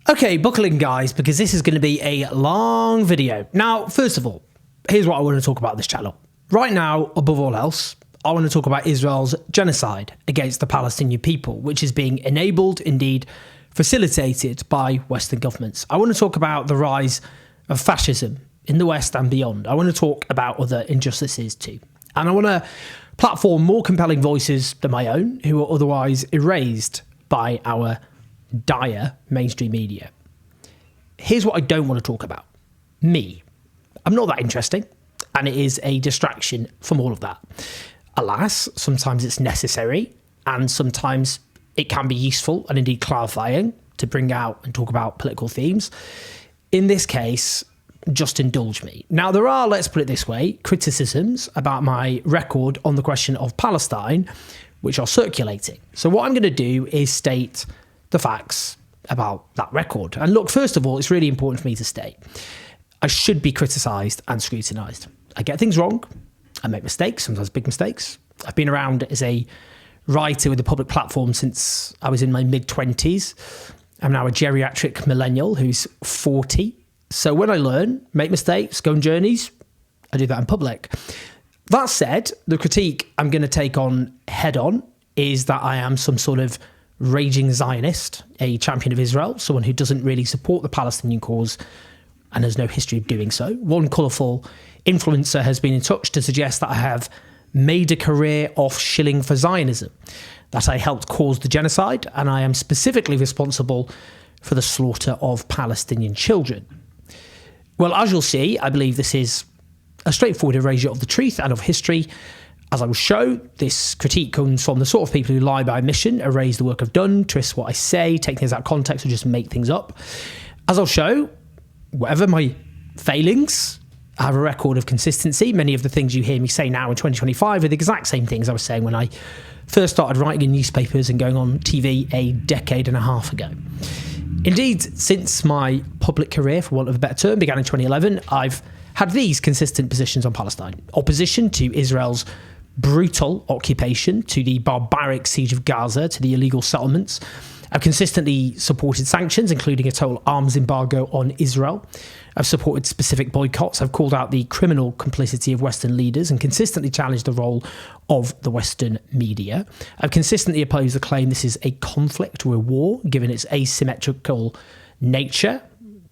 Okay, buckle in guys, because this is going to be a long video. Now, first of all, here's what I want to talk about this channel. Right now, above all else, I want to talk about Israel's genocide against the Palestinian people, which is being enabled, indeed facilitated by Western governments. I want to talk about the rise of fascism in the West and beyond. I want to talk about other injustices too. And I want to platform more compelling voices than my own, who are otherwise erased by our dire mainstream media. Here's what I don't want to talk about. Me. I'm not that interesting, and it is a distraction from all of that. Alas, sometimes it's necessary, and sometimes it can be useful and indeed clarifying to bring out and talk about political themes. In this case, just indulge me. Now, there are, let's put it this way, criticisms about my record on the question of Palestine, which are circulating. So what I'm going to do is state the facts about that record. And look, first of all, it's really important for me to state, I should be criticised and scrutinised. I get things wrong. I make mistakes, sometimes big mistakes. I've been around as a writer with a public platform since I was in my mid-20s. I'm now a geriatric millennial who's 40. So when I learn, make mistakes, go on journeys, I do that in public. That said, the critique I'm going to take on head on is that I am some sort of raging Zionist, a champion of Israel, someone who doesn't really support the Palestinian cause and has no history of doing so. One colourful influencer has been in touch to suggest that I have made a career off shilling for Zionism, that I helped cause the genocide, and I am specifically responsible for the slaughter of Palestinian children. Well, as you'll see, I believe this is a straightforward erasure of the truth and of history. As I will show, this critique comes from the sort of people who lie by omission, erase the work I've done, twist what I say, take things out of context, or just make things up. As I'll show, whatever my failings, I have a record of consistency. Many of the things you hear me say now in 2025 are the exact same things I was saying when I first started writing in newspapers and going on TV a decade and a half ago. Indeed, since my public career, for want of a better term, began in 2011, I've had these consistent positions on Palestine. Opposition to Israel's brutal occupation, to the barbaric siege of Gaza, to the illegal settlements. I've consistently supported sanctions, including a total arms embargo on Israel. I've supported specific boycotts. I've called out the criminal complicity of Western leaders and consistently challenged the role of the Western media. I've consistently opposed the claim this is a conflict or a war, given its asymmetrical nature,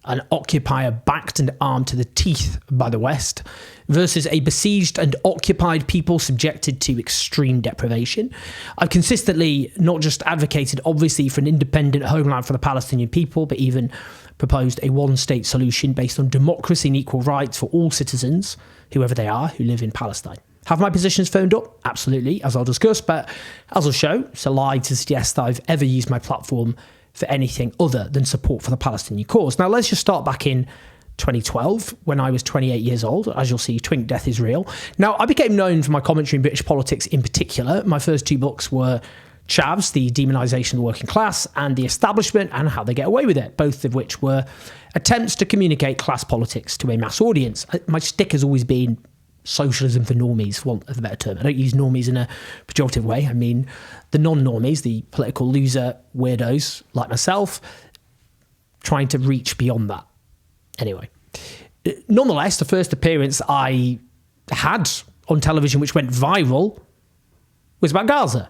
an occupier backed and armed to the teeth by the West, versus a besieged and occupied people subjected to extreme deprivation. I've consistently not just advocated, obviously, for an independent homeland for the Palestinian people, but even proposed a one-state solution based on democracy and equal rights for all citizens, whoever they are, who live in Palestine. Have my positions phoned up? Absolutely, as I'll discuss, but as I'll show, it's a lie to suggest that I've ever used my platform for anything other than support for the Palestinian cause. Now, let's just start back in 2012, when I was 28 years old. As you'll see, Twink Death is real. Now, I became known for my commentary in British politics in particular. My first two books were Chavs, The Demonisation of the Working Class, and The Establishment and How They Get Away with It, both of which were attempts to communicate class politics to a mass audience. My stick has always been socialism for normies, for want of a better term. I don't use normies in a pejorative way. I mean the non-normies, the political loser weirdos like myself, trying to reach beyond that. Anyway, nonetheless, the first appearance I had on television, which went viral, was about Gaza,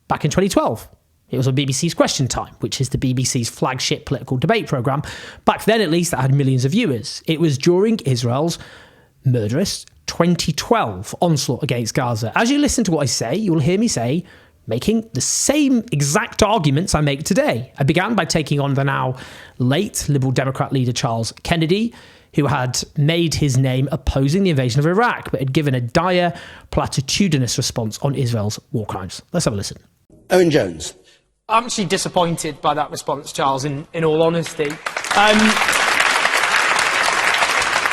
back in 2012. It was on BBC's Question Time, which is the BBC's flagship political debate programme. Back then, at least, that had millions of viewers. It was during Israel's murderous 2012 onslaught against Gaza. As you listen to what I say, you will hear me say, making the same exact arguments I make today. I began by taking on the now late Liberal Democrat leader Charles Kennedy, who had made his name opposing the invasion of Iraq, but had given a dire, platitudinous response on Israel's war crimes. Let's have a listen. Owen Jones. I'm actually disappointed by that response, Charles, in all honesty.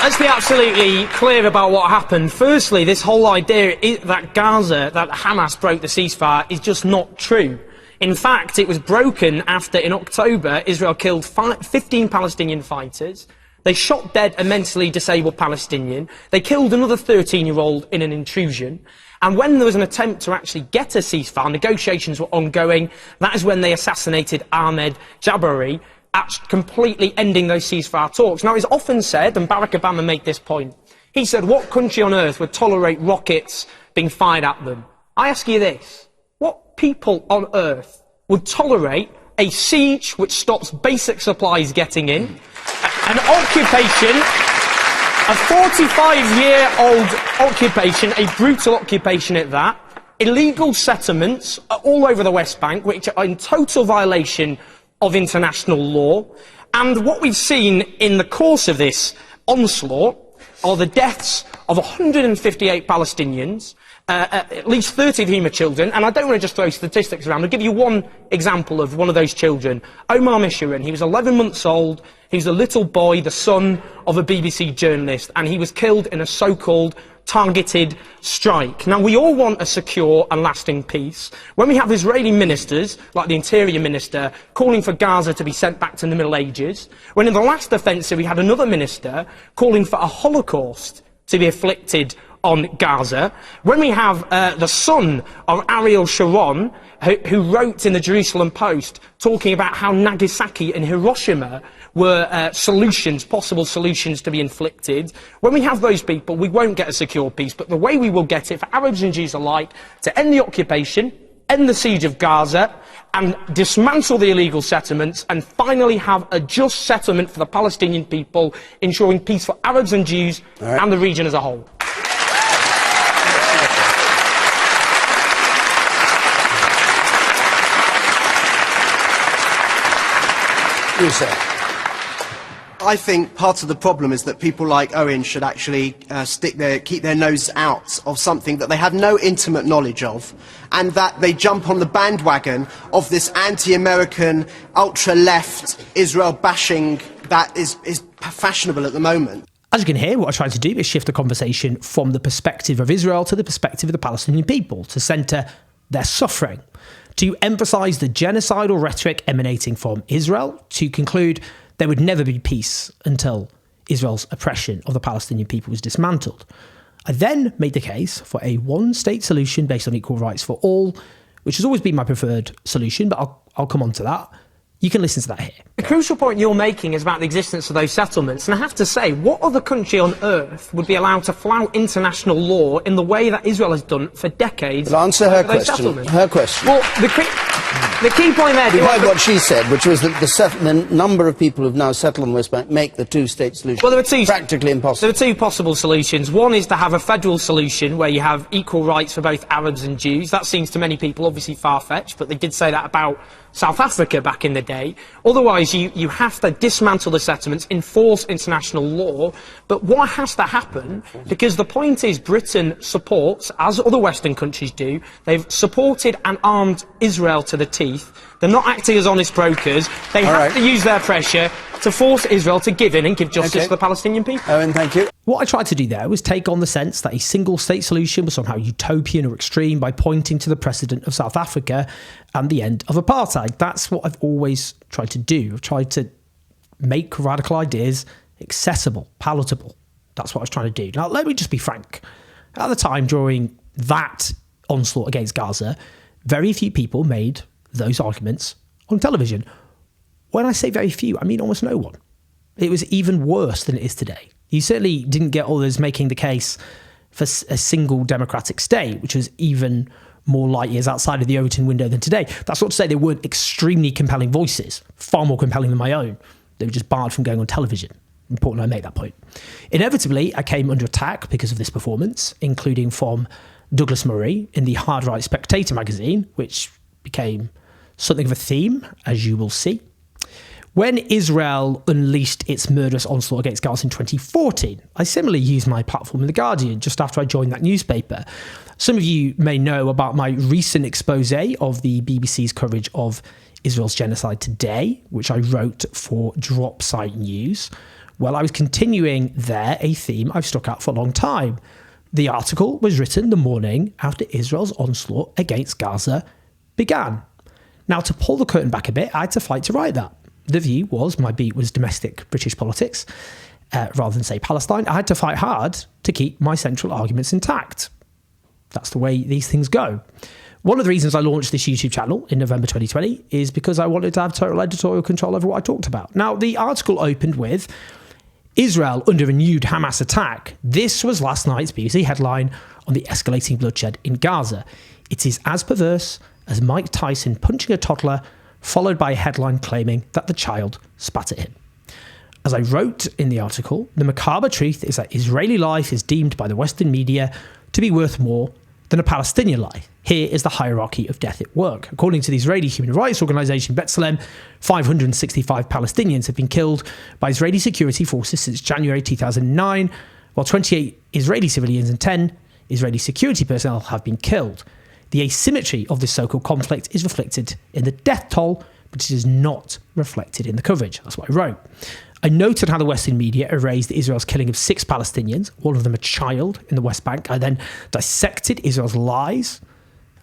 Let's be absolutely clear about what happened. Firstly, this whole idea that Gaza, that Hamas broke the ceasefire, is just not true. In fact, it was broken after, in October, Israel killed 15 Palestinian fighters. They shot dead a mentally disabled Palestinian. They killed another 13-year-old in an intrusion. And when there was an attempt to actually get a ceasefire, negotiations were ongoing. That is when they assassinated Ahmed Jabari. at completely ending those ceasefire talks. Now, it's often said, and Barack Obama made this point, he said, what country on earth would tolerate rockets being fired at them? I ask you this, what people on earth would tolerate a siege which stops basic supplies getting in, an occupation, a 45-year-old occupation, a brutal occupation at that, illegal settlements all over the West Bank, which are in total violation of international law. And what we've seen in the course of this onslaught are the deaths of 158 Palestinians, at least 30 of whom are children. And I don't want to just throw statistics around. I'll give you one example of one of those children. Omar Misharin, he was 11 months old. He was a little boy, the son of a BBC journalist, and he was killed in a so-called targeted strike. Now, we all want a secure and lasting peace. When we have Israeli ministers, like the Interior Minister, calling for Gaza to be sent back to the Middle Ages, when in the last offensive we had another minister calling for a Holocaust to be inflicted on Gaza, when we have the son of Ariel Sharon, who wrote in the Jerusalem Post talking about how Nagasaki and Hiroshima were possible solutions to be inflicted. When we have those people, we won't get a secure peace, but the way we will get it for Arabs and Jews alike, to end the occupation, end the siege of Gaza, and dismantle the illegal settlements, and finally have a just settlement for the Palestinian people, ensuring peace for Arabs and Jews and the region as a whole. You, sir. I think part of the problem is that people like Owen should actually keep their nose out of something that they have no intimate knowledge of, and that they jump on the bandwagon of this anti-American, ultra-left Israel bashing that is fashionable at the moment. As you can hear, what I tried to do is shift the conversation from the perspective of Israel to the perspective of the Palestinian people, to centre their suffering, to emphasise the genocidal rhetoric emanating from Israel, to conclude there would never be peace until Israel's oppression of the Palestinian people was dismantled. I then made the case for a one-state solution based on equal rights for all, which has always been my preferred solution, but I'll come on to that. You can listen to that here. The crucial point you're making is about the existence of those settlements, and I have to say, what other country on earth would be allowed to flout international law in the way that Israel has done for decades? Well, answer her question. Her question. Well, the key point there... You heard what she said, which was that the number of people who've now settled on the West Bank make the two-state solution practically impossible. There are two possible solutions. One is to have a federal solution where you have equal rights for both Arabs and Jews. That seems to many people obviously far-fetched, but they did say that about South Africa back in the day. Otherwise, you have to dismantle the settlements, enforce international law. But what has to happen, because the point is Britain supports, as other Western countries do, they've supported and armed Israel to the teeth. They're not acting as honest brokers. They have to use their pressure to force Israel to give in and give justice to the Palestinian people. Owen, thank you. What I tried to do there was take on the sense that a single-state solution was somehow utopian or extreme by pointing to the precedent of South Africa and the end of apartheid. That's what I've always tried to do. I've tried to make radical ideas accessible, palatable. That's what I was trying to do. Now, let me just be frank. At the time, during that onslaught against Gaza, very few people made those arguments on television. When I say very few, I mean almost no one. It was even worse than it is today. You certainly didn't get others making the case for a single democratic state, which was even more light years outside of the Overton window than today. That's not to say they weren't extremely compelling voices, far more compelling than my own. They were just barred from going on television. Important I make that point. Inevitably, I came under attack because of this performance, including from Douglas Murray in the Hard Right Spectator magazine, which became something of a theme, as you will see. When Israel unleashed its murderous onslaught against Gaza in 2014, I similarly used my platform in The Guardian just after I joined that newspaper. Some of you may know about my recent expose of the BBC's coverage of Israel's genocide today, which I wrote for Dropsite News. Well, I was continuing there a theme I've stuck out for a long time. The article was written the morning after Israel's onslaught against Gaza began. Now, to pull the curtain back a bit, I had to fight to write that. The view was my beat was domestic British politics, rather than, say, Palestine. I had to fight hard to keep my central arguments intact. That's the way these things go. One of the reasons I launched this YouTube channel in November 2020 is because I wanted to have total editorial control over what I talked about. Now, the article opened with Israel under renewed Hamas attack. This was last night's BBC headline on the escalating bloodshed in Gaza. It is as perverse as Mike Tyson punching a toddler, followed by a headline claiming that the child spat at him. As I wrote in the article, the macabre truth is that Israeli life is deemed by the Western media to be worth more than a Palestinian life. Here is the hierarchy of death at work. According to the Israeli human rights organisation B'Tselem, 565 Palestinians have been killed by Israeli security forces since January 2009, while 28 Israeli civilians and 10 Israeli security personnel have been killed. The asymmetry of this so-called conflict is reflected in the death toll, but it is not reflected in the coverage. That's what I wrote. I noted how the Western media erased Israel's killing of 6 Palestinians, all of them a child, in the West Bank. I then dissected Israel's lies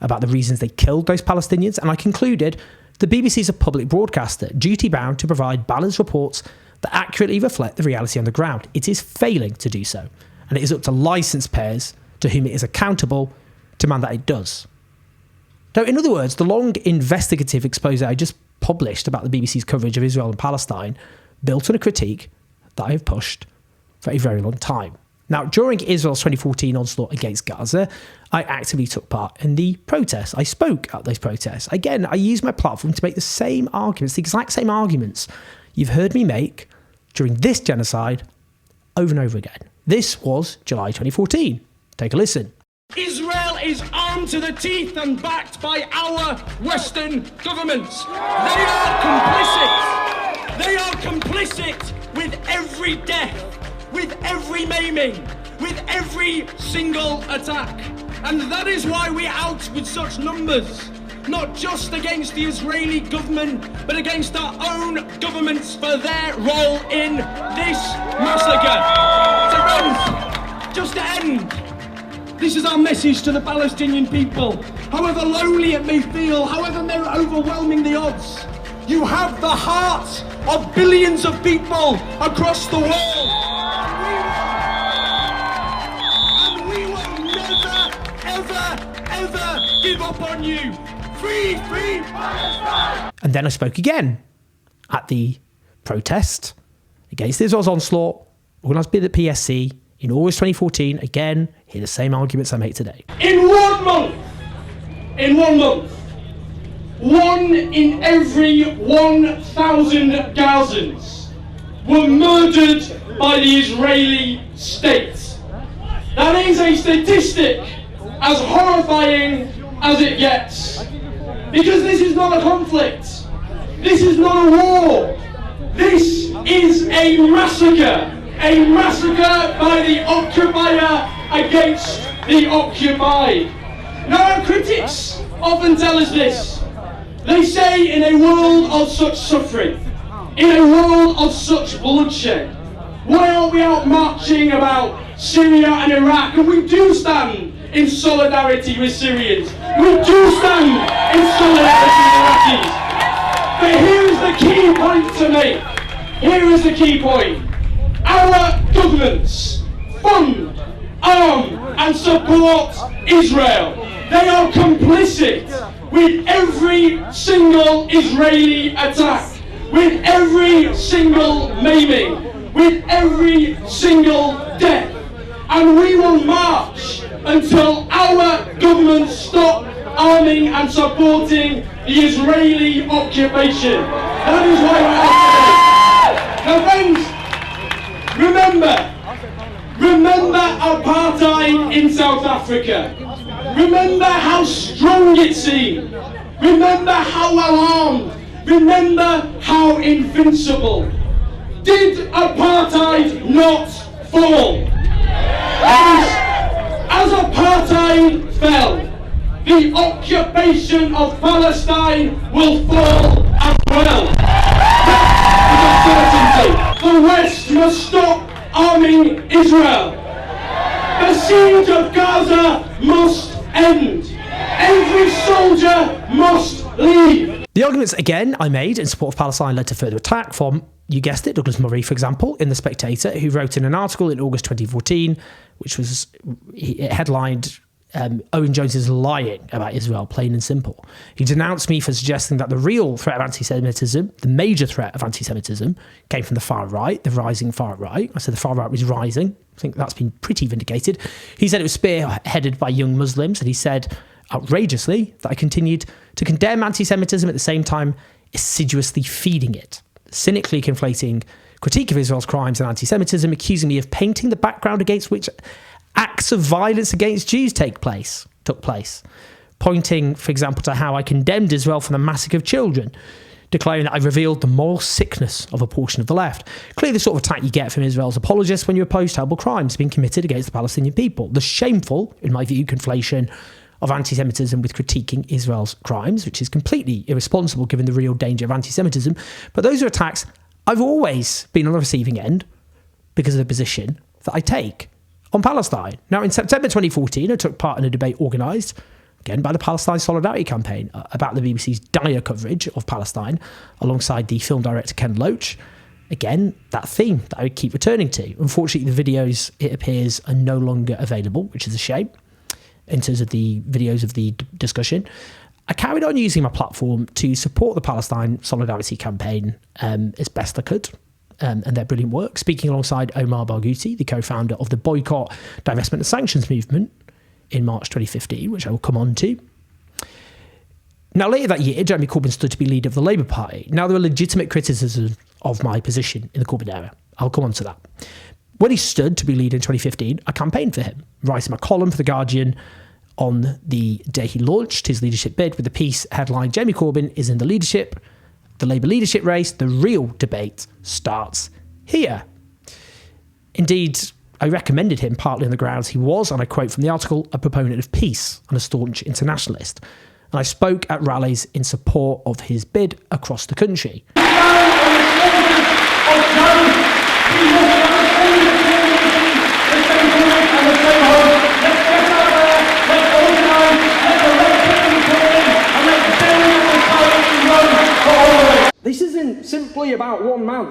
about the reasons they killed those Palestinians, and I concluded the BBC is a public broadcaster, duty-bound to provide balanced reports that accurately reflect the reality on the ground. It is failing to do so, and it is up to licence payers, to whom it is accountable, to demand that it does. Now, in other words, the long investigative expose I just published about the BBC's coverage of Israel and Palestine built on a critique that I have pushed for a very long time. Now, during Israel's 2014 onslaught against Gaza, I actively took part in the protests. I spoke at those protests. Again, I used my platform to make the same arguments, the exact same arguments you've heard me make during this genocide over and over again. This was July 2014. Take a listen. Israel is armed to the teeth and backed by our Western governments. They are complicit. They are complicit with every death, with every maiming, with every single attack. And that is why we're out with such numbers, not just against the Israeli government, but against our own governments for their role in this massacre. So friends, just to end, this is our message to the Palestinian people. However lonely it may feel, however overwhelming the odds, you have the hearts of billions of people across the world. And we will never, ever give up on you. Free Palestine! And then I spoke again at the protest against Israel's onslaught, organised by the PSC in August 2014. Again, hear the same arguments I make today. In 1 month, 1 in every 1,000 Gazans were murdered by the Israeli state. That is a statistic as horrifying as it gets. Because this is not a conflict. This is not a war. This is a massacre. A massacre by the occupier against the occupied. Now, our critics often tell us this. They say in a world of such suffering, in a world of such bloodshed, why aren't we out marching about Syria and Iraq? And we do stand in solidarity with Syrians. We do stand in solidarity with Iraqis. But here is the key point to make. Here is the key point. Our governments fund, arm and support Israel. They are complicit with every single Israeli attack, with every single maiming, with every single death. And we will march until our governments stop arming and supporting the Israeli occupation. That is why we're out today. Now friends, remember apartheid in South Africa. Remember how strong it seemed. Remember how alarmed. Remember how invincible. Did apartheid not fall? As apartheid fell, the occupation of Palestine will fall as well. That is a certainty. The West must stop arming Israel. The siege of Gaza must end. Every soldier must leave. The arguments, again, I made in support of Palestine led to further attack from, you guessed it, Douglas Murray, for example, in The Spectator, who wrote in an article in August 2014, which was headlined Owen Jones is lying about Israel, plain and simple. He denounced me for suggesting that the real threat of anti-Semitism, the major threat of anti-Semitism, came from the far right, the rising far right. I said the far right was rising. I think that's been pretty vindicated. He said it was spearheaded by young Muslims, and he said, outrageously, that I continued to condemn anti-Semitism at the same time assiduously feeding it, cynically conflating critique of Israel's crimes and anti-Semitism, accusing me of painting the background against which acts of violence against Jews took place, pointing, for example, to how I condemned Israel for the massacre of children, declaring that I revealed the moral sickness of a portion of the left. Clearly the sort of attack you get from Israel's apologists when you oppose terrible crimes being committed against the Palestinian people. The shameful, in my view, conflation of anti-Semitism with critiquing Israel's crimes, which is completely irresponsible given the real danger of anti-Semitism. But those are attacks I've always been on the receiving end because of the position that I take on Palestine. Now, in September 2014, I took part in a debate organised, again, by the Palestine Solidarity Campaign about the BBC's dire coverage of Palestine, alongside the film director Ken Loach. Again, that theme that I would keep returning to. Unfortunately, the videos, it appears, are no longer available, which is a shame, in terms of the videos of the discussion. I carried on using my platform to support the Palestine Solidarity Campaign as best I could. And their brilliant work, speaking alongside Omar Barghouti, the co-founder of the Boycott, Divestment and Sanctions movement in March 2015, which I will come on to. Now, later that year, Jeremy Corbyn stood to be leader of the Labour Party. Now, there were legitimate criticisms of my position in the Corbyn era. I'll come on to that. When he stood to be leader in 2015, I campaigned for him, writing my column for The Guardian on the day he launched his leadership bid with the piece headline, Jeremy Corbyn is in the Labour leadership race, the real debate starts here. Indeed, I recommended him partly on the grounds he was, and I quote from the article, a proponent of peace and a staunch internationalist. And I spoke at rallies in support of his bid across the country. This isn't simply about one man.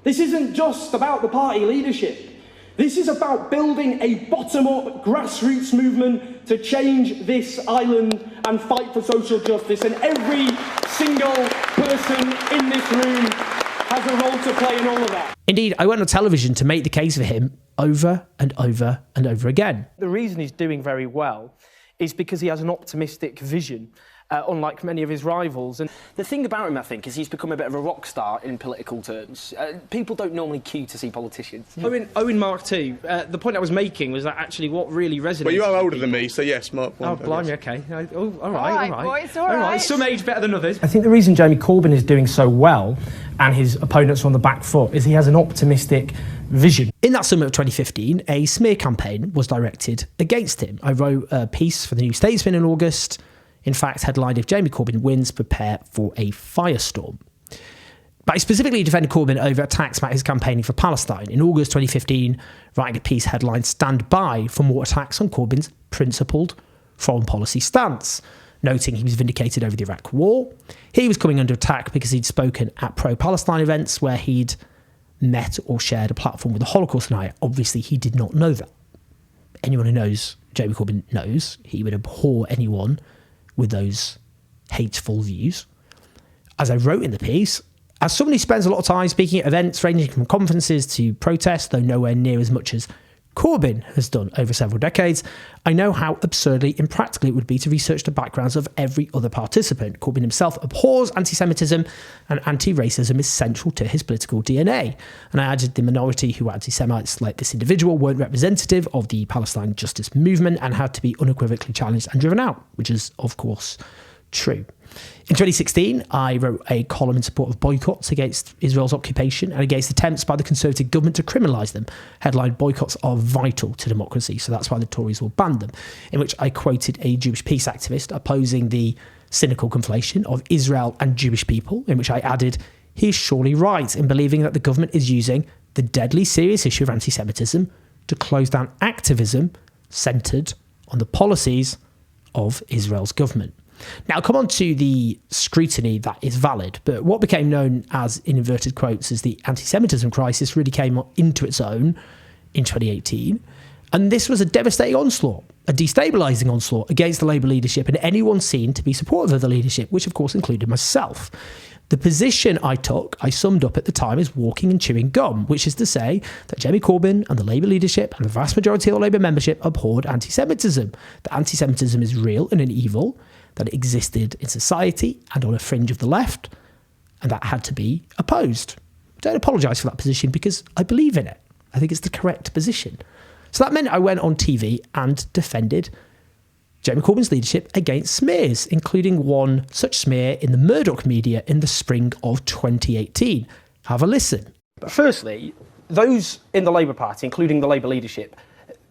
This isn't just about the party leadership. This is about building a bottom-up grassroots movement to change this island and fight for social justice. And every single person in this room has a role to play in all of that. Indeed, I went on television to make the case for him over and over and over again. The reason he's doing very well is because he has an optimistic vision, unlike many of his rivals. And the thing about him, I think, is he's become a bit of a rock star in political terms. People don't normally queue to see politicians. Owen Mark II, the point I was making was that actually what really resonates... Well, you are older than me, so yes, Mark. Oh, blimey, OK. Oh, all right. Boys, all right. Some age better than others. I think the reason Jeremy Corbyn is doing so well and his opponents are on the back foot is he has an optimistic vision. In that summer of 2015, a smear campaign was directed against him. I wrote a piece for the New Statesman in August, in fact, headlined, if Jeremy Corbyn wins, prepare for a firestorm. But I specifically defended Corbyn over attacks about his campaigning for Palestine. In August 2015, writing a piece headlined, Stand By for More Attacks on Corbyn's Principled Foreign Policy Stance, noting he was vindicated over the Iraq War. He was coming under attack because he'd spoken at pro-Palestine events where he'd met or shared a platform with the Holocaust denier. Obviously, he did not know that. Anyone who knows Jeremy Corbyn knows he would abhor anyone with those hateful views. As I wrote in the piece, as someone who spends a lot of time speaking at events ranging from conferences to protests, though nowhere near as much as Corbyn has done over several decades, I know how absurdly impractical it would be to research the backgrounds of every other participant. Corbyn himself abhors anti-Semitism, and anti-racism is central to his political DNA. And I added the minority who are anti-Semites like this individual weren't representative of the Palestine justice movement and had to be unequivocally challenged and driven out, which is, of course, true. In 2016, I wrote a column in support of boycotts against Israel's occupation and against attempts by the Conservative government to criminalise them. Headline, boycotts are vital to democracy, so that's why the Tories will ban them, in which I quoted a Jewish peace activist opposing the cynical conflation of Israel and Jewish people, in which I added, he is surely right in believing that the government is using the deadly serious issue of anti-Semitism to close down activism centred on the policies of Israel's government. Now, come on to the scrutiny that is valid, but what became known as, in inverted quotes, as the anti-Semitism crisis really came into its own in 2018. And this was a devastating onslaught, a destabilising onslaught against the Labour leadership and anyone seen to be supportive of the leadership, which of course included myself. The position I took, I summed up at the time as walking and chewing gum, which is to say that Jeremy Corbyn and the Labour leadership and the vast majority of the Labour membership abhorred anti-Semitism. That anti-Semitism is real and an evil, that it existed in society and on a fringe of the left, and that had to be opposed. I don't apologise for that position because I believe in it. I think it's the correct position. So that meant I went on TV and defended Jeremy Corbyn's leadership against smears, including one such smear in the Murdoch media in the spring of 2018. Have a listen. But firstly, those in the Labour Party, including the Labour leadership,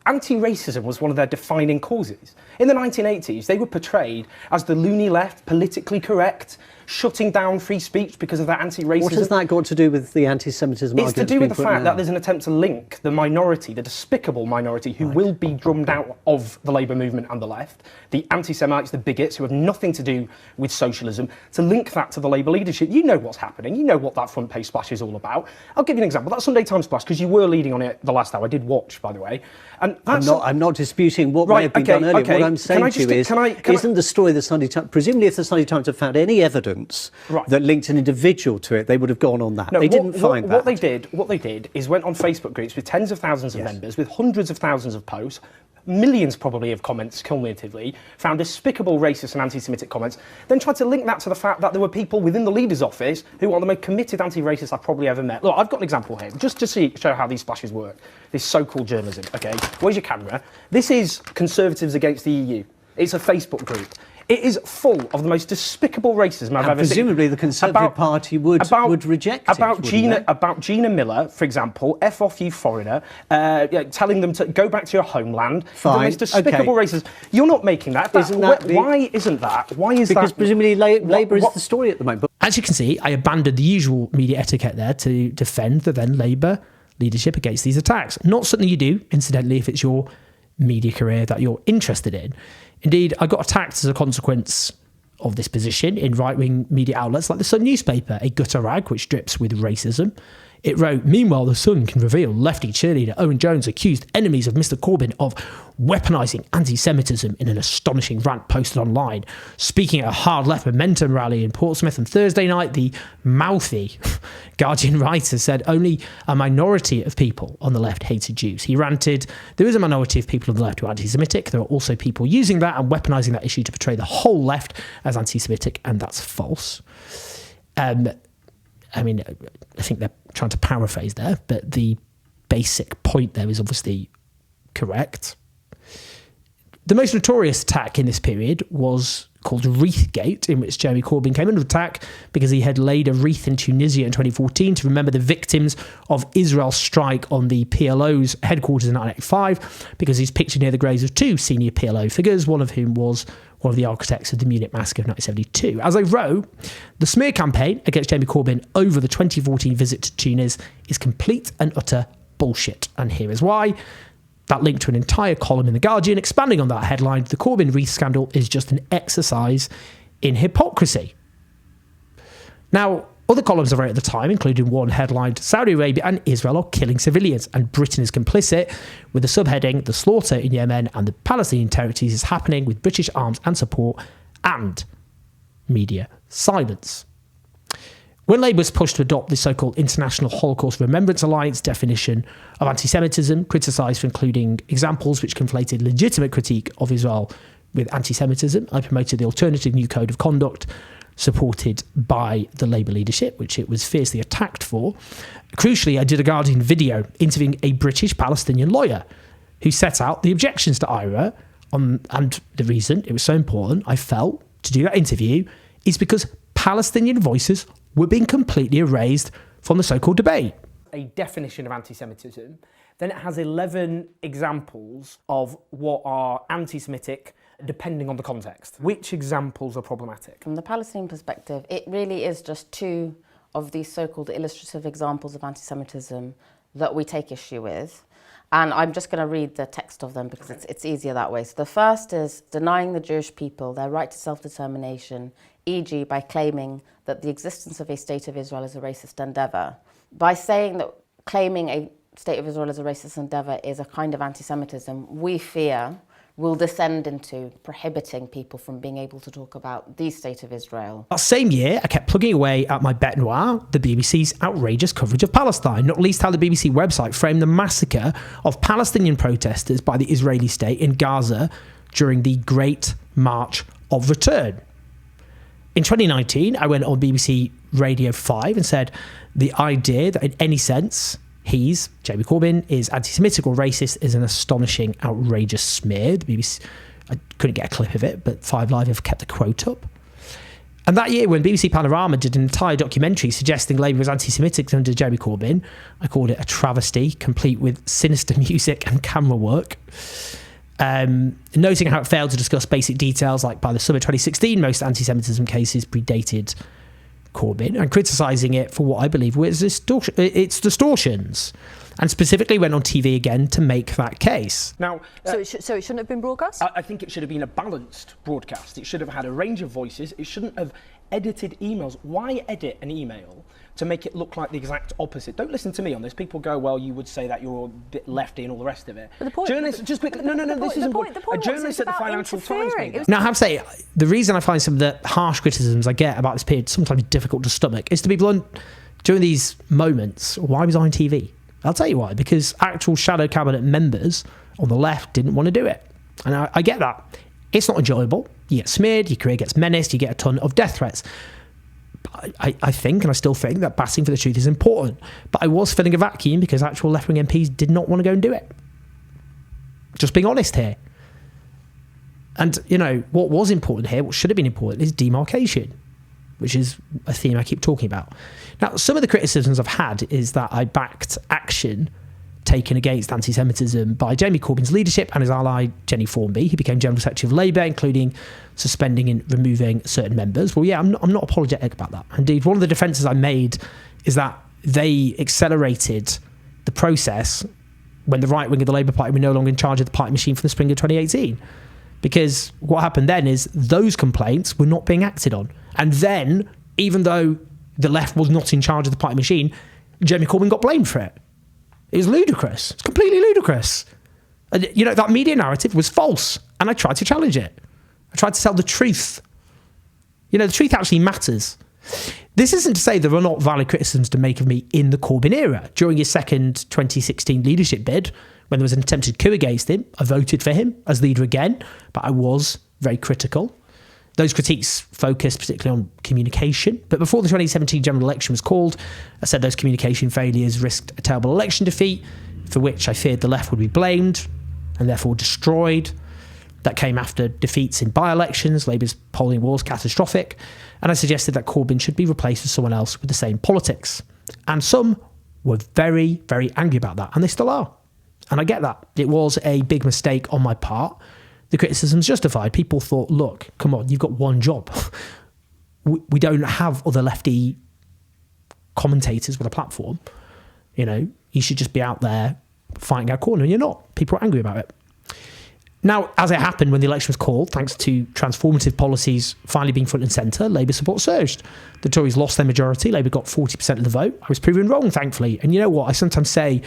anti-racism was one of their defining causes. In the 1980s, they were portrayed as the loony left, politically correct, shutting down free speech because of their anti-racism. What has that got to do with the anti-Semitism argument? It's to do with the fact that there's an attempt to link the minority, the despicable minority who will be drummed out of the Labour movement and the left, the anti-Semites, the bigots who have nothing to do with socialism, to link that to the Labour leadership. You know what's happening. You know what that front page splash is all about. I'll give you an example. That Sunday Times splash, because you were leading on it the last hour. I did watch, by the way. And I'm not disputing what may have been done earlier. What I'm saying to you is, isn't the story the Sunday Times, presumably if the Sunday Times had found any evidence that linked an individual to it, they would have gone on that. No, they didn't find that. What they did is went on Facebook groups with tens of thousands of members, with hundreds of thousands of posts, millions probably of comments cumulatively, found despicable racist and anti-Semitic comments, then tried to link that to the fact that there were people within the leader's office who are the most committed anti-racists I've probably ever met. Look, I've got an example here, just to show how these splashes work. This so-called journalism, okay? Where's your camera? This is Conservatives Against the EU. It's a Facebook group. It is full of the most despicable racism I've ever seen. Presumably the Conservative Party would reject it. About Gina Miller, for example, F off you foreigner, telling them to go back to your homeland. Fine. The most despicable racism. You're not making that. Why isn't that? Why is that? Because presumably Labour is the story at the moment. As you can see, I abandoned the usual media etiquette there to defend the then Labour leadership against these attacks. Not something you do, incidentally, if it's your media career that you're interested in. Indeed, I got attacked as a consequence of this position in right-wing media outlets like the Sun newspaper, a gutter rag which drips with racism. It wrote, "Meanwhile, the Sun can reveal lefty cheerleader Owen Jones accused enemies of Mr Corbyn of weaponising anti-Semitism in an astonishing rant posted online. Speaking at a hard left momentum rally in Portsmouth on Thursday night, the mouthy Guardian writer said only a minority of people on the left hated Jews. He ranted, there is a minority of people on the left who are anti-Semitic. There are also people using that and weaponising that issue to portray the whole left as anti-Semitic, and that's false." I mean, I think they're trying to paraphrase there, but the basic point there is obviously correct. The most notorious attack in this period was called Wreathgate, in which Jeremy Corbyn came under attack because he had laid a wreath in Tunisia in 2014 to remember the victims of Israel's strike on the PLO's headquarters in 1985, because he's pictured near the graves of two senior PLO figures, one of whom was one of the architects of the Munich massacre of 1972. As I wrote, the smear campaign against Jeremy Corbyn over the 2014 visit to Tunis is complete and utter bullshit. And here is why. That linked to an entire column in The Guardian expanding on that headline, "The Corbyn wreath scandal is just an exercise in hypocrisy." Now, other columns I wrote at the time included one headlined, "Saudi Arabia and Israel are killing civilians and Britain is complicit," with the subheading, "The slaughter in Yemen and the Palestinian territories is happening with British arms and support," and media silence. When Labour was pushed to adopt the so-called International Holocaust Remembrance Alliance definition of anti-Semitism, criticised for including examples which conflated legitimate critique of Israel with anti-Semitism, I promoted the alternative new code of conduct supported by the Labour leadership, which it was fiercely attacked for. Crucially, I did a Guardian video interviewing a British Palestinian lawyer who set out the objections to IRA, and the reason it was so important, I felt, to do that interview is because Palestinian voices were being completely erased from the so-called debate. A definition of anti-Semitism, then it has 11 examples of what are anti-Semitic depending on the context. Which examples are problematic? From the Palestinian perspective, it really is just two of these so-called illustrative examples of anti-Semitism that we take issue with. And I'm just going to read the text of them because it's easier that way. So the first is denying the Jewish people their right to self-determination, e.g. by claiming that the existence of a state of Israel is a racist endeavour. By saying that claiming a State of Israel as a racist endeavour is a kind of anti-Semitism, we fear will descend into prohibiting people from being able to talk about the State of Israel. That same year, I kept plugging away at my bête noire, the BBC's outrageous coverage of Palestine, not least how the BBC website framed the massacre of Palestinian protesters by the Israeli state in Gaza during the Great March of Return. In 2019, I went on BBC Radio 5 and said the idea that in any sense Jeremy Corbyn, is anti-Semitic or racist is an astonishing, outrageous smear. The BBC, I couldn't get a clip of it, but 5 Live have kept the quote up. And that year, when BBC Panorama did an entire documentary suggesting Labour was anti-Semitic under Jeremy Corbyn, I called it a travesty, complete with sinister music and camera work. Noting how it failed to discuss basic details, like by the summer 2016, most anti-Semitism cases predated Corbyn, and criticising it for what I believe was its distortions, and specifically went on TV again to make that case. Now, so it shouldn't have been broadcast? I think it should have been a balanced broadcast. It should have had a range of voices. It shouldn't have edited emails. Why edit an email to make it look like the exact opposite? Don't listen to me on this. People go, well, you would say that you're a bit lefty and all the rest of it. But the point, journalists, just quickly, no, this is important. A journalist at the Financial Times made that. Now, I have to say, the reason I find some of the harsh criticisms I get about this period sometimes difficult to stomach is, to be blunt, during these moments, why was I on TV? I'll tell you why. Because actual shadow cabinet members on the left didn't want to do it. And I get that. It's not enjoyable. You get smeared, your career gets menaced, you get a ton of death threats. I think, and I still think, that battling for the truth is important. But I was filling a vacuum because actual left-wing MPs did not want to go and do it. Just being honest here. And, you know, what was important here, what should have been important, is demarcation, which is a theme I keep talking about. Now, some of the criticisms I've had is that I backed action taken against anti-Semitism by Jeremy Corbyn's leadership and his ally Jenny Formby, who became General Secretary of Labour, including suspending and removing certain members. Well, yeah, I'm not apologetic about that. Indeed, one of the defences I made is that they accelerated the process when the right wing of the Labour Party were no longer in charge of the party machine from the spring of 2018. Because what happened then is those complaints were not being acted on. And then, even though the left was not in charge of the party machine, Jeremy Corbyn got blamed for it. It was ludicrous. It's completely ludicrous. And, you know, that media narrative was false, and I tried to challenge it. I tried to tell the truth. You know, the truth actually matters. This isn't to say there are not valid criticisms to make of me in the Corbyn era. During his second 2016 leadership bid, when there was an attempted coup against him, I voted for him as leader again, but I was very critical. Those critiques focused particularly on communication. But before the 2017 general election was called, I said those communication failures risked a terrible election defeat, for which I feared the left would be blamed and therefore destroyed. That came after defeats in by-elections. Labour's polling was catastrophic. And I suggested that Corbyn should be replaced with someone else with the same politics. And some were very, very angry about that. And they still are. And I get that. It was a big mistake on my part. The criticism's justified. People thought, look, come on, you've got one job. We don't have other lefty commentators with a platform. You know, you should just be out there fighting our corner, and you're not. People are angry about it. Now, as it happened when the election was called, thanks to transformative policies finally being front and centre, Labour support surged. The Tories lost their majority. Labour got 40% of the vote. I was proven wrong, thankfully. And you know what? I sometimes say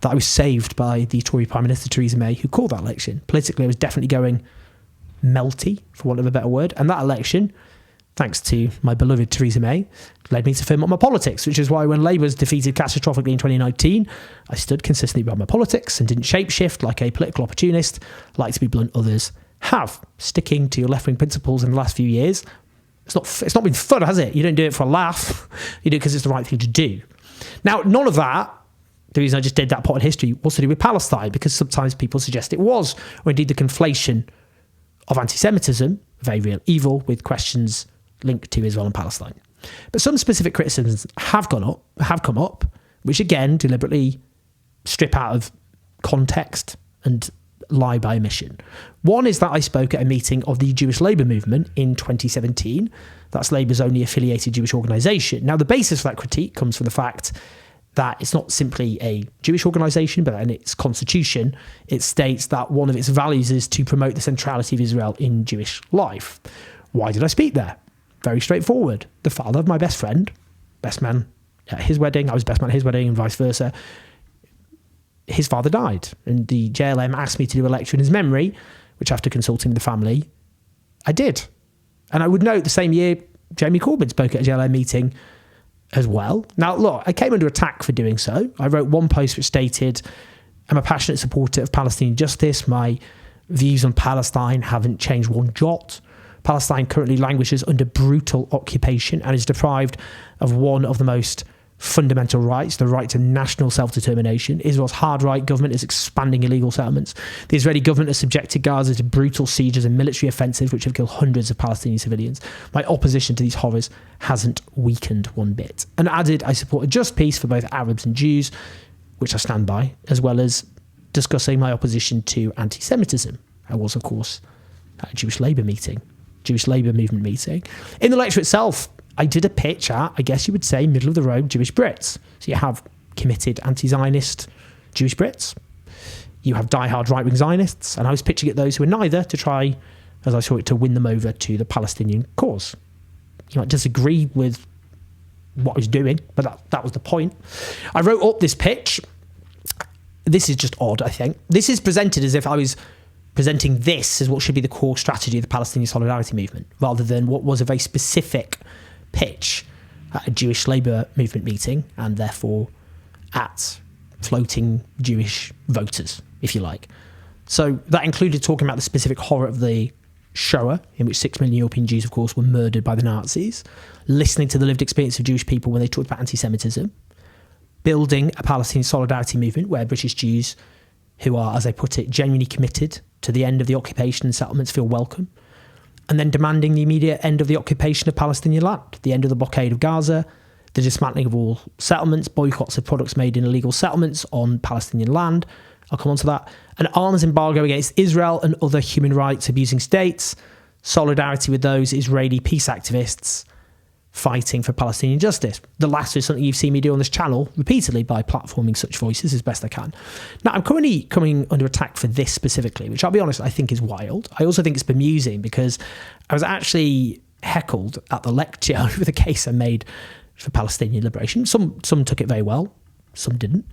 that I was saved by the Tory Prime Minister Theresa May, who called that election. Politically, I was definitely going melty, for want of a better word. And that election, thanks to my beloved Theresa May, led me to firm up my politics, which is why when Labour was defeated catastrophically in 2019, I stood consistently by my politics and didn't shapeshift like a political opportunist, like, to be blunt, others have. Sticking to your left-wing principles in the last few years, it's not been fun, has it? You don't do it for a laugh. You do it because it's the right thing to do. Now, none of that, the reason I just did that part in history, was to do with Palestine, because sometimes people suggest it was, or indeed the conflation of anti-Semitism, a very real evil, with questions linked to Israel and Palestine. But some specific criticisms have come up, which again deliberately strip out of context and lie by omission. One is that I spoke at a meeting of the Jewish Labour Movement in 2017. That's Labour's only affiliated Jewish organisation. Now, the basis for that critique comes from the fact that it's not simply a Jewish organisation, but in its constitution, it states that one of its values is to promote the centrality of Israel in Jewish life. Why did I speak there? Very straightforward. The father of my best friend, best man at his wedding, I was best man at his wedding, and vice versa, his father died. And the JLM asked me to do a lecture in his memory, which after consulting with the family, I did. And I would note the same year, Jeremy Corbyn spoke at a JLM meeting as well. Now, look, I came under attack for doing so. I wrote one post which stated, I'm a passionate supporter of Palestinian justice. My views on Palestine haven't changed one jot. Palestine currently languishes under brutal occupation and is deprived of one of the most fundamental rights, the right to national self-determination. Israel's hard-right government is expanding illegal settlements. The Israeli government has subjected Gaza to brutal sieges and military offensives which have killed hundreds of Palestinian civilians. My opposition to these horrors hasn't weakened one bit. And added, I support a just peace for both Arabs and Jews, which I stand by, as well as discussing my opposition to anti-Semitism. I was, of course, at a Jewish Labour movement meeting. In the lecture itself, I did a pitch at, I guess you would say, middle-of-the-road Jewish Brits. So you have committed anti-Zionist Jewish Brits. You have die-hard right-wing Zionists. And I was pitching at those who were neither to try, as I saw it, to win them over to the Palestinian cause. You might disagree with what I was doing, but that was the point. I wrote up this pitch. This is just odd, I think. This is presented as if I was presenting this as what should be the core strategy of the Palestinian Solidarity Movement, rather than what was a very specific pitch at a Jewish Labour movement meeting, and therefore at floating Jewish voters, if you like. So that included talking about the specific horror of the Shoah, in which 6 million European Jews, of course, were murdered by the Nazis, listening to the lived experience of Jewish people when they talked about anti-Semitism, building a Palestinian solidarity movement where British Jews, who are, as I put it, genuinely committed to the end of the occupation and settlements, feel welcome, and then demanding the immediate end of the occupation of Palestinian land, the end of the blockade of Gaza, the dismantling of all settlements, boycotts of products made in illegal settlements on Palestinian land. I'll come on to that. An arms embargo against Israel and other human rights abusing states, solidarity with those Israeli peace activists fighting for Palestinian justice. The latter is something you've seen me do on this channel repeatedly by platforming such voices as best I can. Now, I'm currently coming under attack for this specifically, which I'll be honest, I think is wild. I also think it's bemusing because I was actually heckled at the lecture over the case I made for Palestinian liberation. Some took it very well, some didn't.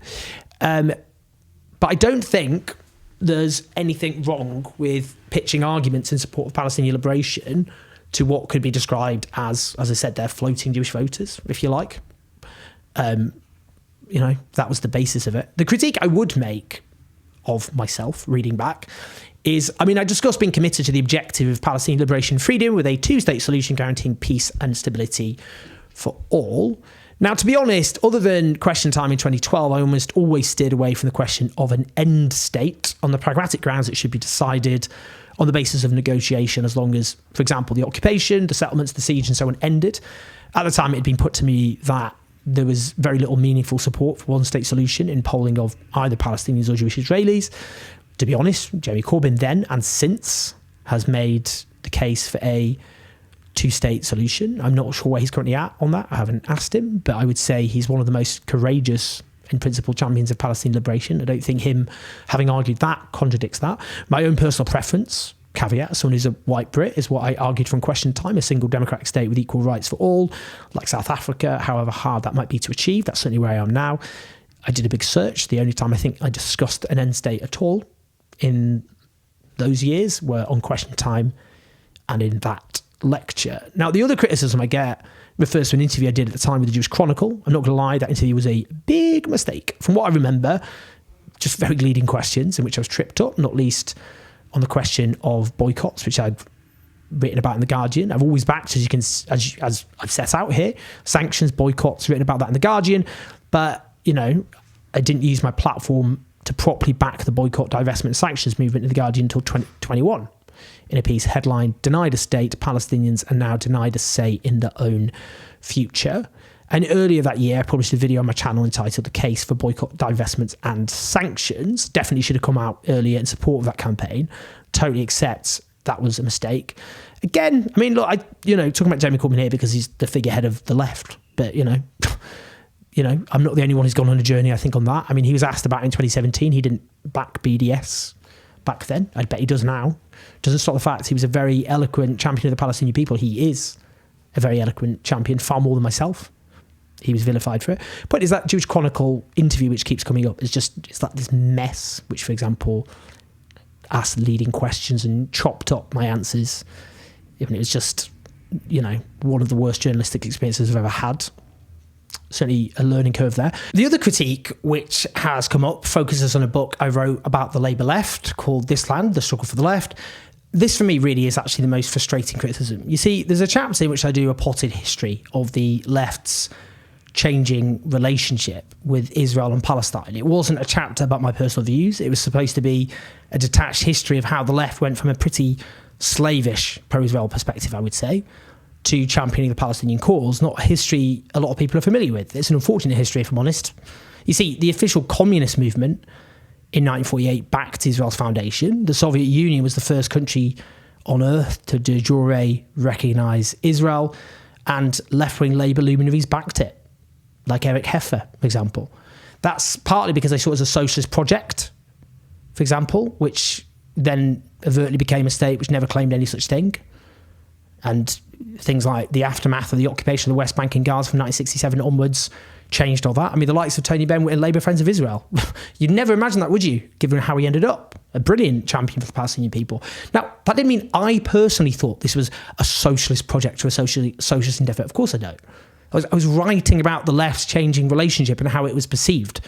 But I don't think there's anything wrong with pitching arguments in support of Palestinian liberation to what could be described as I said, they're floating Jewish voters, if you like. That was the basis of it. The critique I would make of myself, reading back, is, I discussed being committed to the objective of Palestinian liberation and freedom with a two-state solution guaranteeing peace and stability for all. Now, to be honest, other than Question Time in 2012, I almost always steered away from the question of an end state on the pragmatic grounds it should be decided on the basis of negotiation, as long as, for example, the occupation, the settlements, the siege and so on ended. At the time, it had been put to me that there was very little meaningful support for one-state solution in polling of either Palestinians or Jewish Israelis. To be honest, Jeremy Corbyn then and since has made the case for a two-state solution. I'm not sure where he's currently at on that. I haven't asked him, but I would say he's one of the most courageous in principle champions of Palestinian liberation. I don't think him having argued that contradicts that. My own personal preference, caveat, someone who's a white Brit, is what I argued from Question Time, a single democratic state with equal rights for all, like South Africa, however hard that might be to achieve. That's certainly where I am now. I did a big search. The only time I think I discussed an end state at all in those years were on Question Time and in that lecture. Now, the other criticism I get refers to an interview I did at the time with the Jewish Chronicle. I'm not going to lie, that interview was a big mistake. From what I remember, just very leading questions in which I was tripped up, not least on the question of boycotts, which I'd written about in The Guardian. I've always backed, as I've set out here, sanctions, boycotts, written about that in The Guardian. But, I didn't use my platform to properly back the boycott, divestment and sanctions movement in The Guardian until 2021. In a piece headlined, Denied a State, Palestinians are now denied a say in their own future. And earlier that year, I published a video on my channel entitled The Case for Boycott, Divestments and Sanctions. Definitely should have come out earlier in support of that campaign. Totally accept that was a mistake. Again, talking about Jeremy Corbyn here because he's the figurehead of the left. But, I'm not the only one who's gone on a journey, I think, on that. He was asked about it in 2017. He didn't back BDS back then. I bet he does now. Doesn't stop the fact he was a very eloquent champion of the Palestinian people. He is a very eloquent champion, far more than myself he was vilified for it. But is that Jewish Chronicle interview which keeps coming up it's like this mess, which, for example, asked leading questions and chopped up my answers. I mean, it was just, one of the worst journalistic experiences I've ever had. Certainly a learning curve there. The other critique which has come up focuses on a book I wrote about the Labour left called This Land, The Struggle for the Left. This, for me, really is actually the most frustrating criticism. You see, there's a chapter in which I do a potted history of the left's changing relationship with Israel and Palestine. It wasn't a chapter about my personal views. It was supposed to be a detached history of how the left went from a pretty slavish pro-Israel perspective, I would say, to championing the Palestinian cause, not a history a lot of people are familiar with. It's an unfortunate history, if I'm honest. You see, the official communist movement in 1948 backed Israel's foundation. The Soviet Union was the first country on earth to de jure recognise Israel, and left-wing Labour luminaries backed it, like Eric Heffer, for example. That's partly because they saw it as a socialist project, for example, which then overtly became a state which never claimed any such thing. And things like the aftermath of the occupation of the West Bank and Gaza from 1967 onwards changed all that. I mean, the likes of Tony Benn were Labour Friends of Israel. You'd never imagine that, would you, given how he ended up? A brilliant champion for the Palestinian people. Now, that didn't mean I personally thought this was a socialist project or a socialist endeavour. Of course I don't. I was writing about the left's changing relationship and how it was perceived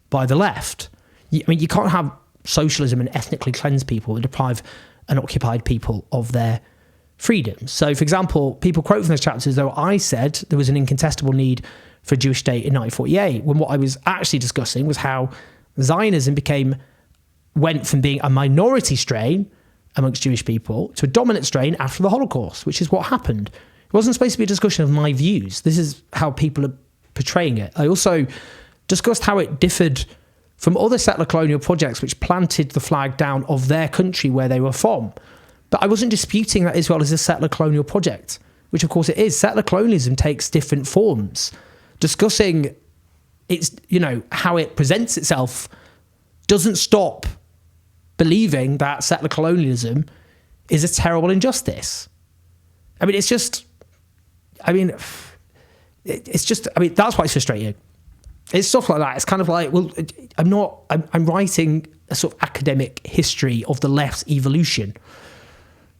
by the left. I mean, you can't have socialism and ethnically cleanse people and deprive an occupied people of their freedom. So, for example, people quote from this chapter as though I said there was an incontestable need for a Jewish state in 1948, when what I was actually discussing was how Zionism went from being a minority strain amongst Jewish people to a dominant strain after the Holocaust, which is what happened. It wasn't supposed to be a discussion of my views. This is how people are portraying it. I also discussed how it differed from other settler colonial projects which planted the flag down of their country where they were from. But I wasn't disputing that Israel is a settler colonial project, which of course it is. Settler colonialism takes different forms. Discussing its, how it presents itself doesn't stop believing that settler colonialism is a terrible injustice. I mean, that's why it's frustrating. It's stuff like that. It's kind of like, well, I'm writing a sort of academic history of the left's evolution.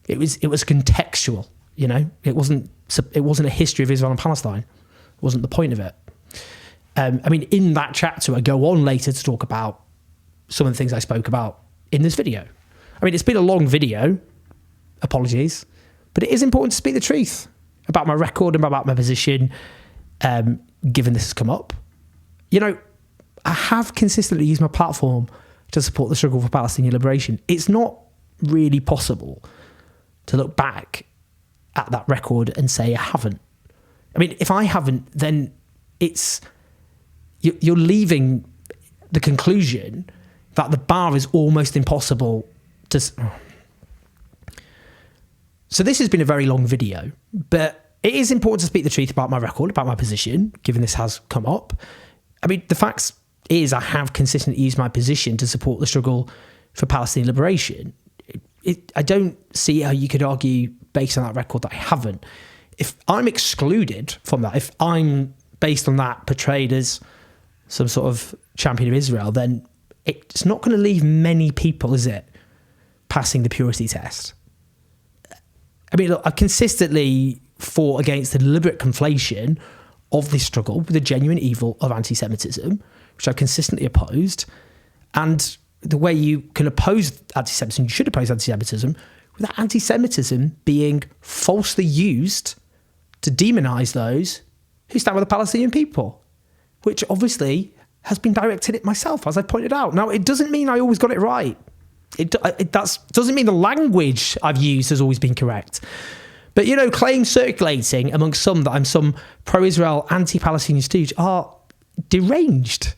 It was contextual, It wasn't a history of Israel and Palestine. It wasn't the point of it. In that chapter, I go on later to talk about some of the things I spoke about in this video. It's been a long video. Apologies. But it is important to speak the truth about my record and about my position, given this has come up. I have consistently used my platform to support the struggle for Palestinian liberation. It's not really possible to look back at that record and say I haven't. If I haven't, then you're leaving the conclusion that the bar is almost impossible to... So this has been a very long video, but it is important to speak the truth about my record, about my position, given this has come up. The fact is I have consistently used my position to support the struggle for Palestinian liberation. I don't see how you could argue based on that record that I haven't. If I'm excluded from that, if I'm based on that portrayed as some sort of champion of Israel, then it's not going to leave many people, is it, passing the purity test? Look, I've consistently fought against the deliberate conflation of this struggle with the genuine evil of anti-Semitism, which I've consistently opposed. And the way you can oppose anti-Semitism, you should oppose anti-Semitism, without anti-Semitism being falsely used to demonise those who stand with the Palestinian people, which obviously has been directed at myself, as I pointed out. Now, it doesn't mean I always got it right. It doesn't mean the language I've used has always been correct. But, claims circulating amongst some that I'm some pro-Israel, anti-Palestinian stooge are deranged.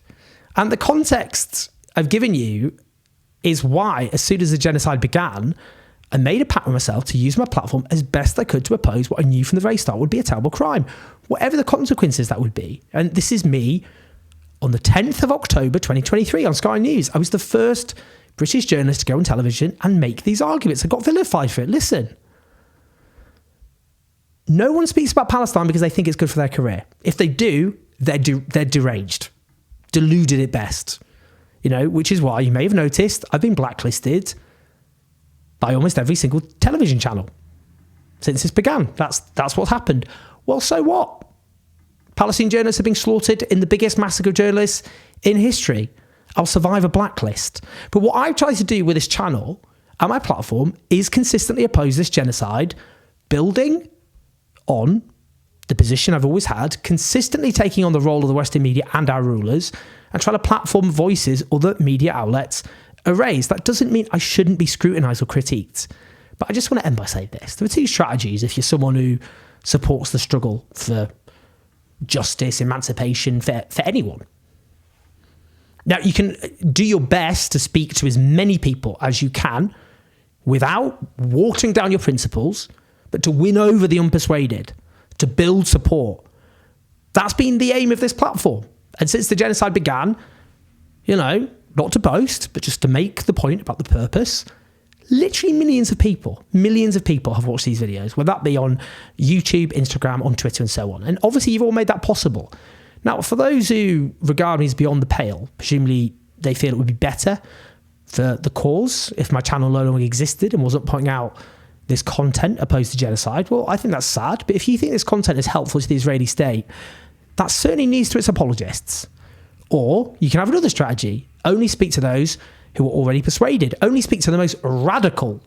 And the context I've given you is why, as soon as the genocide began, I made a pact with myself to use my platform as best I could to oppose what I knew from the very start would be a terrible crime, whatever the consequences that would be. And this is me on the 10th of October 2023 on Sky News. I was the first British journalist to go on television and make these arguments. I got vilified for it. Listen. No one speaks about Palestine because they think it's good for their career. If they do, they're deranged, deluded at best. You know, which is why you may have noticed I've been blacklisted by almost every single television channel since this began. That's what's happened. Well, so what? Palestinian journalists have been slaughtered in the biggest massacre of journalists in history. I'll survive a blacklist. But what I've tried to do with this channel and my platform is consistently oppose this genocide, building on the position I've always had, consistently taking on the role of the Western media and our rulers, and trying to platform voices other media outlets erase. That doesn't mean I shouldn't be scrutinised or critiqued. But I just want to end by saying this. There are two strategies if you're someone who supports the struggle for justice, emancipation, for anyone. Now, you can do your best to speak to as many people as you can without watering down your principles, but to win over the unpersuaded, to build support. That's been the aim of this platform. And since the genocide began, you know, not to boast, but just to make the point about the purpose, literally millions of people have watched these videos, whether that be on YouTube, Instagram, on Twitter, and so on. And obviously, you've all made that possible. Now, for those who regard me as beyond the pale, presumably they feel it would be better for the cause if my channel no longer existed and wasn't putting out this content opposed to genocide. Well, I think that's sad. But if you think this content is helpful to the Israeli state, that certainly needs to its apologists. Or you can have another strategy. Only speak to those who are already persuaded. Only speak to the most radical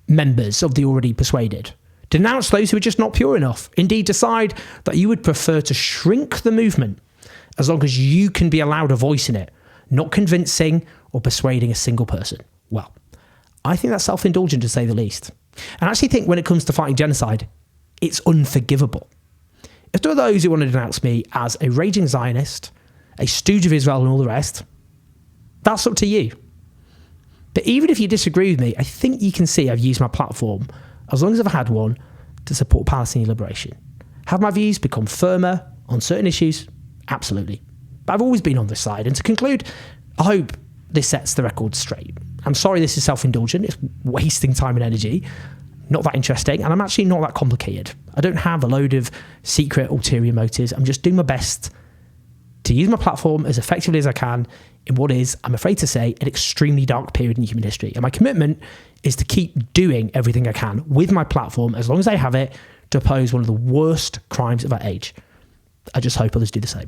members of the already persuaded. Denounce those who are just not pure enough. Indeed, decide that you would prefer to shrink the movement as long as you can be allowed a voice in it, not convincing or persuading a single person. Well, I think that's self-indulgent to say the least. And I actually think when it comes to fighting genocide, it's unforgivable. If there are those who want to denounce me as a raging Zionist, a stooge of Israel and all the rest, that's up to you. But even if you disagree with me, I think you can see I've used my platform, as long as I've had one, to support Palestinian liberation. Have my views become firmer on certain issues? Absolutely. But I've always been on this side. And to conclude, I hope this sets the record straight. I'm sorry this is self-indulgent. It's wasting time and energy. Not that interesting. And I'm actually not that complicated. I don't have a load of secret ulterior motives. I'm just doing my best to use my platform as effectively as I can in what is, I'm afraid to say, an extremely dark period in human history. And my commitment is to keep doing everything I can with my platform, as long as I have it, to oppose one of the worst crimes of our age. I just hope others do the same.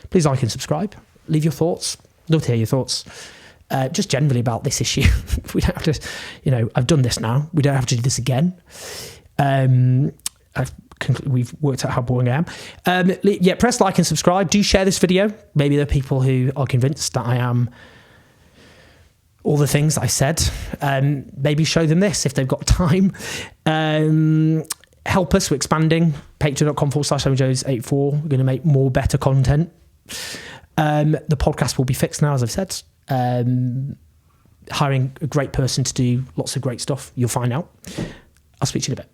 Please like and subscribe. Leave your thoughts. Love to hear your thoughts. Just generally about this issue. We don't have to, you know, I've done this now. We don't have to do this again. We've worked out how boring I am. Yeah, press like and subscribe. Do share this video. Maybe there are people who are convinced that I am all the things I said. Maybe show them this if they've got time. Help us. We're expanding. Patreon.com/SomeJoes84. We're going to make more better content. The podcast will be fixed now, as I've said. Hiring a great person to do lots of great stuff. You'll find out. I'll speak to you in a bit.